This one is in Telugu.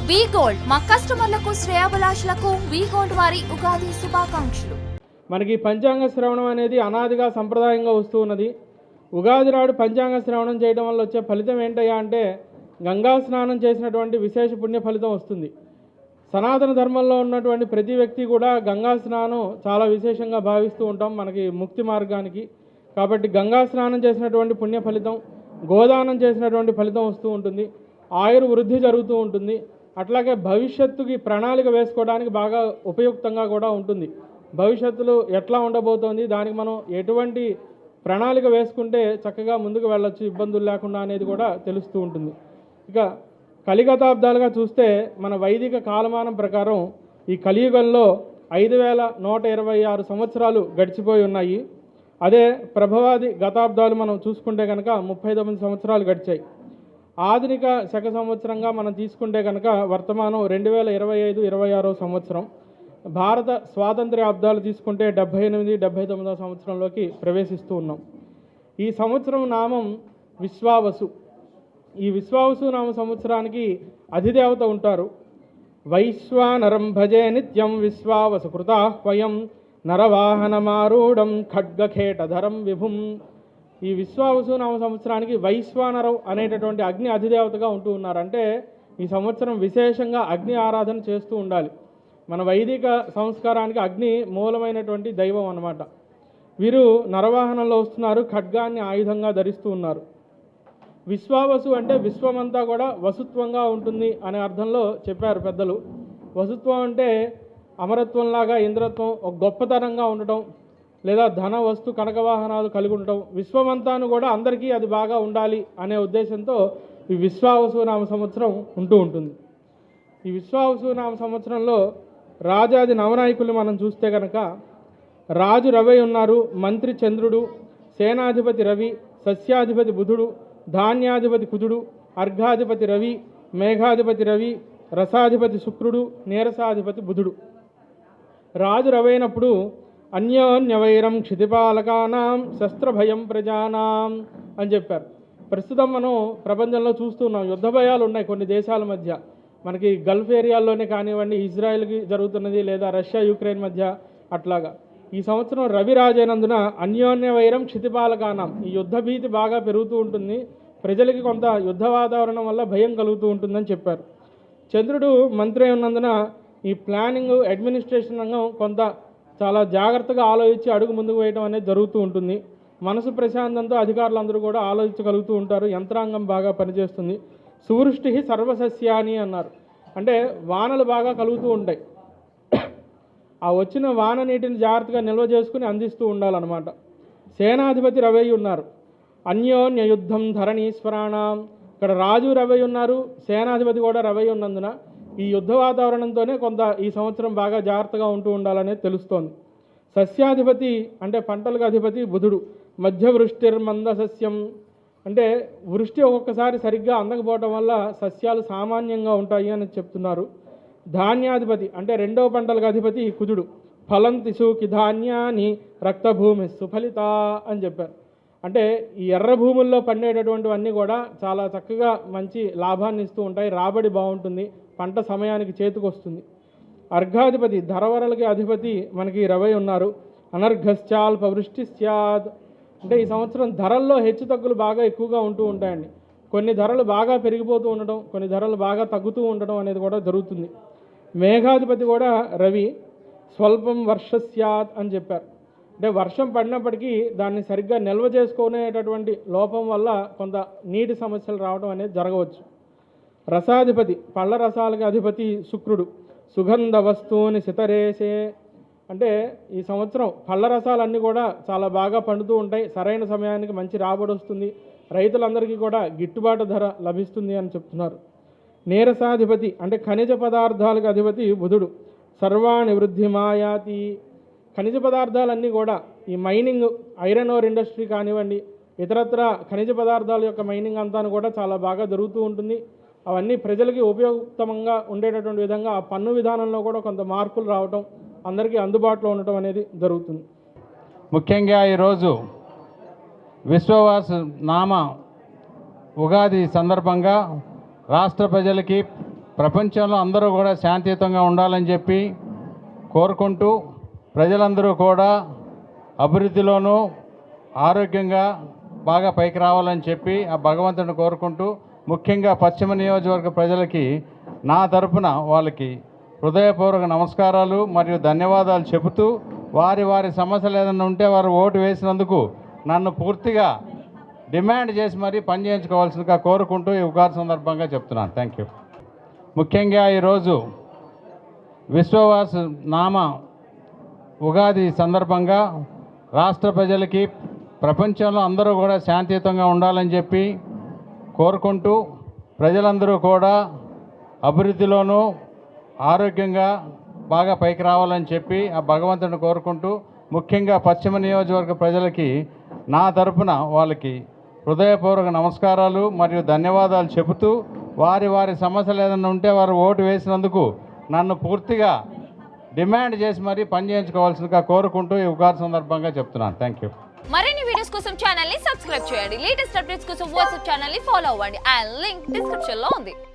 వి గోల్డ్ మా కస్టమర్లకు శ్రేయోభిలాషులకు వి గోల్డ్ వారి ఉగాది శుభాకాంక్షలు. మనకి పంచాంగ శ్రవణం అనేది అనాదిగా సంప్రదాయంగా వస్తూ ఉన్నది. ఉగాది నాడు పంచాంగ శ్రవణం చేయడం వల్ల వచ్చే ఫలితం ఏంటయ్యా అంటే గంగా స్నానం చేసినటువంటి విశేష పుణ్య ఫలితం వస్తుంది. సనాతన ధర్మంలో ఉన్నటువంటి ప్రతి వ్యక్తి కూడా గంగా స్నానం చాలా విశేషంగా భావిస్తూ ఉంటాం మనకి ముక్తి మార్గానికి. కాబట్టి గంగా స్నానం చేసినటువంటి పుణ్య ఫలితం, గోదానం చేసినటువంటి ఫలితం వస్తూ ఉంటుంది. ఆయుర్వృద్ధి జరుగుతూ ఉంటుంది. అట్లాగే భవిష్యత్తుకి ప్రణాళిక వేసుకోవడానికి బాగా ఉపయుక్తంగా కూడా ఉంటుంది. భవిష్యత్తులో ఎట్లా ఉండబోతోంది, దానికి మనం ఎటువంటి ప్రణాళిక వేసుకుంటే చక్కగా ముందుకు వెళ్ళొచ్చు ఇబ్బందులు లేకుండా అనేది కూడా తెలుస్తూ ఉంటుంది. ఇక కలిగతాబ్దాలుగా చూస్తే మన వైదిక కాలమానం ప్రకారం ఈ కలియుగంలో 5126 సంవత్సరాలు గడిచిపోయి ఉన్నాయి. అదే ప్రభవాది గతాబ్దాలు మనం చూసుకుంటే కనుక 39 సంవత్సరాలు గడిచాయి. ఆధునిక శక సంవత్సరంగా మనం తీసుకుంటే కనుక వర్తమానం 2025-26 సంవత్సరం. భారత స్వాతంత్ర్య అబ్దాలు తీసుకుంటే 78-79 సంవత్సరంలోకి ప్రవేశిస్తూ ఉన్నాం. ఈ సంవత్సరం నామం విశ్వావసు. ఈ విశ్వావసు నామ సంవత్సరానికి అధిదేవత ఉంటారు. వైశ్వానరం భజే నిత్యం విశ్వావసు కృతాహ్వయం నరవాహనమారూఢం ఖడ్గఖేటధరం విభుం. ఈ విశ్వావసు నామ సంవత్సరానికి వైశ్వానరం అనేటటువంటి అగ్ని అధిదేవతగా ఉంటూ ఉన్నారు. అంటే ఈ సంవత్సరం విశేషంగా అగ్ని ఆరాధన చేస్తూ ఉండాలి. మన వైదిక సంస్కారానికి అగ్ని మూలమైనటువంటి దైవం అన్నమాట. వీరు నరవాహనంలో వస్తున్నారు, ఖడ్గాన్ని ఆయుధంగా ధరిస్తూ ఉన్నారు. విశ్వావసు అంటే విశ్వమంతా కూడా వసుత్వంగా ఉంటుంది అనే అర్థంలో చెప్పారు పెద్దలు. వసుత్వం అంటే అమరత్వంలాగా, ఇంద్రత్వం, ఒక గొప్పతనంగా ఉండటం, లేదా ధన వస్తు కనక వాహనాలు కలిగి ఉండటం, విశ్వమంతాను కూడా అందరికీ అది బాగా ఉండాలి అనే ఉద్దేశంతో ఈ విశ్వావసు నామ సంవత్సరం ఉంటూ ఉంటుంది. ఈ విశ్వావసు నామ సంవత్సరంలో రాజాది నవనాయకులు మనం చూస్తే కనుక రాజు రవి ఉన్నారు, మంత్రి చంద్రుడు, సేనాధిపతి రవి, సస్యాధిపతి బుధుడు, ధాన్యాధిపతి కుజుడు, అర్ఘాధిపతి రవి, మేఘాధిపతి రవి, రసాధిపతి శుక్రుడు, నీరసాధిపతి బుధుడు. రాజు రవైనప్పుడు అన్యోన్యవైరం క్షితిపాలకానాం శస్త్రభయం ప్రజానాం అని చెప్పారు. ప్రస్తుతం మనం ప్రపంచంలో చూస్తున్నాం, యుద్ధ భయాలు ఉన్నాయి కొన్ని దేశాల మధ్య. మనకి గల్ఫ్ ఏరియాల్లోనే కానివ్వండి, ఇజ్రాయెల్కి జరుగుతున్నది, లేదా రష్యా యుక్రెయిన్ మధ్య అట్లాగా. ఈ సంవత్సరం రవి రాజైనందున అన్యోన్య వైరం క్షితిపాలకానం, ఈ యుద్ధ భీతి బాగా పెరుగుతూ ఉంటుంది. ప్రజలకి కొంత యుద్ధ వాతావరణం వల్ల భయం కలుగుతూ ఉంటుందని చెప్పారు. చంద్రుడు మంత్రి ఉన్నందున ఈ ప్లానింగ్, అడ్మినిస్ట్రేషన్ రంగం కొంత చాలా జాగ్రత్తగా ఆలోచించి అడుగు ముందుకు వేయడం అనేది జరుగుతూ ఉంటుంది. మనసు ప్రశాంతంతో అధికారులందరూ కూడా ఆలోచించగలుగుతూ ఉంటారు. యంత్రాంగం బాగా పనిచేస్తుంది. సువృష్టి సర్వసస్యాని అన్నారు. అంటే వానలు బాగా కలుగుతూ ఉంటాయి. ఆ వచ్చిన వాన నీటిని జాగ్రత్తగా నిల్వ చేసుకుని అందిస్తూ ఉండాలన్నమాట. సేనాధిపతి రవి ఉన్నారు. అన్యోన్య యుద్ధం ధరణీశ్వరాణం. ఇక్కడ రాజు రవి ఉన్నారు, సేనాధిపతి కూడా రవి ఉన్నందున ఈ యుద్ధ వాతావరణంతోనే కొంత ఈ సంవత్సరం బాగా జాగ్రత్తగా ఉంటూ ఉండాలనేది తెలుస్తోంది. సస్యాధిపతి అంటే పంటలకు అధిపతి బుధుడు. మధ్య వృష్టిర్మంద సస్యం అంటే వృష్టి ఒక్కొక్కసారి సరిగ్గా అందకపోవటం వల్ల సస్యాలు సామాన్యంగా ఉంటాయి అని చెప్తున్నారు. ధాన్యాధిపతి అంటే రెండవ పంటలకు అధిపతి కుజుడు. ఫలంతి సూకి ధాన్యాన్ని రక్తభూమి సుఫలిత అని చెప్పారు. అంటే ఈ ఎర్ర భూముల్లో పండేటటువంటివన్నీ కూడా చాలా చక్కగా మంచి లాభాన్ని ఇస్తూ ఉంటాయి. రాబడి బాగుంటుంది, పంట సమయానికి చేతికొస్తుంది. అర్ఘాధిపతి ధరవరలకి అధిపతి మనకి రవి ఉన్నారు. అనర్ఘశ్చాల్ప వృష్టి స్యాద్ అంటే ఈ సంవత్సరం ధరల్లో హెచ్చు తగ్గులు బాగా ఎక్కువగా ఉంటూ ఉంటాయండి. కొన్ని ధరలు బాగా పెరిగిపోతూ ఉండడం, కొన్ని ధరలు బాగా తగ్గుతూ ఉండడం అనేది కూడా జరుగుతుంది. మేఘాధిపతి కూడా రవి. స్వల్పం వర్ష స్యాత్ అని చెప్పారు. అంటే వర్షం పడినప్పటికీ దాన్ని సరిగ్గా నిల్వ చేసుకునేటటువంటి లోపం వల్ల కొంత నీటి సమస్యలు రావడం అనేది జరగవచ్చు. రసాధిపతి పళ్ళ రసాలకి అధిపతి శుక్రుడు. సుగంధ వస్తువుని సితరేసే అంటే ఈ సంవత్సరం పళ్ళ రసాలన్నీ కూడా చాలా బాగా పండుతూ ఉంటాయి. సరైన సమయానికి మంచి రాబడి వస్తుంది. రైతులందరికీ కూడా గిట్టుబాటు ధర లభిస్తుంది అని చెప్తున్నారు. నీరసాధిపతి అంటే ఖనిజ పదార్థాలకు అధిపతి బుధుడు. సర్వాణి వృద్ధి మాయాతి. ఖనిజ పదార్థాలన్నీ కూడా ఈ మైనింగ్, ఐరన్ ఓర్ ఇండస్ట్రీ కానివ్వండి, ఇతరత్ర ఖనిజ పదార్థాల యొక్క మైనింగ్ అంతా కూడా చాలా బాగా జరుగుతూ ఉంటుంది. అవన్నీ ప్రజలకి ఉపయోగకరంగా ఉండేటటువంటి విధంగా ఆ పన్ను విధానంలో కూడా కొంత మార్పులు రావటం, అందరికీ అందుబాటులో ఉండటం అనేది జరుగుతుంది. ముఖ్యంగా ఈరోజు విశ్వవాస నామ ఉగాది సందర్భంగా రాష్ట్ర ప్రజలకి ప్రపంచంలో అందరూ కూడా శాంతియుతంగా ఉండాలని చెప్పి కోరుకుంటూ ప్రజలందరూ కూడా అభివృద్ధిలోనూ ఆరోగ్యంగా బాగా పైకి రావాలని చెప్పి ఆ భగవంతుని కోరుకుంటూ ముఖ్యంగా పశ్చిమ నియోజకవర్గ ప్రజలకి నా తరపున వాళ్ళకి హృదయపూర్వక నమస్కారాలు మరియు ధన్యవాదాలు చెబుతూ వారి సమస్యలు ఏదైనా ఉంటే వారు ఓటు వేసినందుకు నన్ను పూర్తిగా డిమాండ్ చేసి మరీ పని చేయించుకోవాల్సిందిగా కోరుకుంటూ ఈ ఉగాది సందర్భంగా చెప్తున్నాను. Thank you. ముఖ్యంగా ఈరోజు విశ్వవాస నామ ఉగాది సందర్భంగా రాష్ట్ర ప్రజలకి ప్రపంచంలో అందరూ కూడా శాంతియుతంగా ఉండాలని చెప్పి కోరుకుంటూ ప్రజలందరూ కూడా అభివృద్ధిలోనూ ఆరోగ్యంగా బాగా పైకి రావాలని చెప్పి ఆ భగవంతుని కోరుకుంటూ ముఖ్యంగా పశ్చిమ నియోజకవర్గ ప్రజలకి నా తరపున వాళ్ళకి హృదయపూర్వక నమస్కారాలు మరియు ధన్యవాదాలు చెబుతూ వారి సమస్యలు ఏదైనా ఉంటే వారు ఓటు వేసినందుకు నన్ను పూర్తిగా డిమాండ్ చేసి మరీ పని చేయించుకోవాల్సిందిగా కోరుకుంటూ ఈ ఉగాది సందర్భంగా చెప్తున్నాను. Thank you. మరిన్ని వీడియోస్ కోసం ఛానల్ ని సబ్స్క్రైబ్ చేయండి. లేటెస్ట్ అప్డేట్స్ కోసం వాట్సాప్ ఛానల్ ని ఫాలో అవ్వండి. ఆ లింక్ డిస్క్రిప్షన్ లో ఉంది.